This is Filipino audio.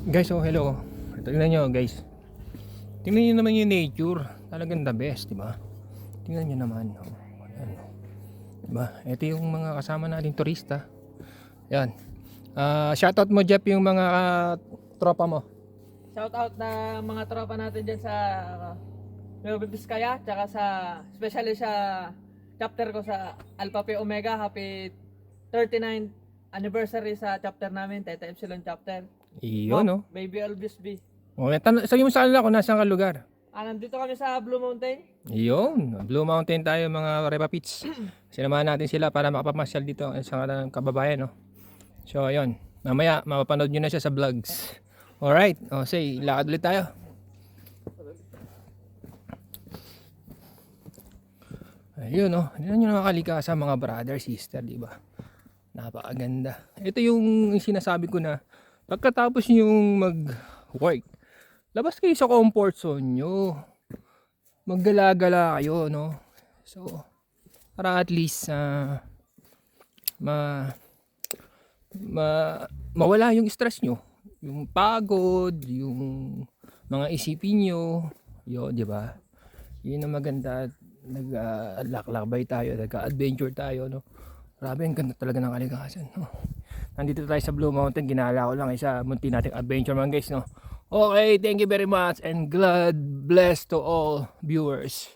Guys, oh hello. Tingnan nyo guys. Tingnan nyo naman yung nature. Talagang the best, di ba? Tingnan nyo naman. Oh, ayan. Diba? Ito yung mga kasama nating turista. Yan. Shoutout mo Jeff yung mga tropa mo. Shout out na mga tropa natin dyan sa Nueva Vizcaya, tsaka sa especially sa chapter ko sa Alpha Pi Omega. Happy 39th anniversary sa chapter namin, Theta Epsilon chapter. Iyon, no? Baby Elvis B. Oh, sabi mo sa kanila kung nasaan ka lugar. Nandito kami sa Blue Mountain. Iyon. Blue Mountain tayo mga Repa Pits. Sinamahan natin sila para makapamasyal dito sa kababayan, no? So, ayun. Mamaya, mapapanood nyo na siya sa vlogs. Alright. O, say, lakad ulit tayo. Ayun, no? Hindi nyo nakakalikasan mga brother, sister, di ba? Napakaganda. Ito yung sinasabi ko na pagkatapos yung mag-work, labas kayo sa comfort zone nyo. Maggala-gala kayo, no? So, para at least mawala yung stress nyo. Yung pagod, yung mga isipin nyo. Yun, di ba? Yun ang maganda. Nag-laklakbay tayo, nag-adventure tayo, no? Grabe, ang ganda talaga ng kalikasan, no? Nandito tayo sa Blue Mountain, ginala ko lang isa munti nating adventure man guys, no? Okay, thank you very much and God bless to all viewers.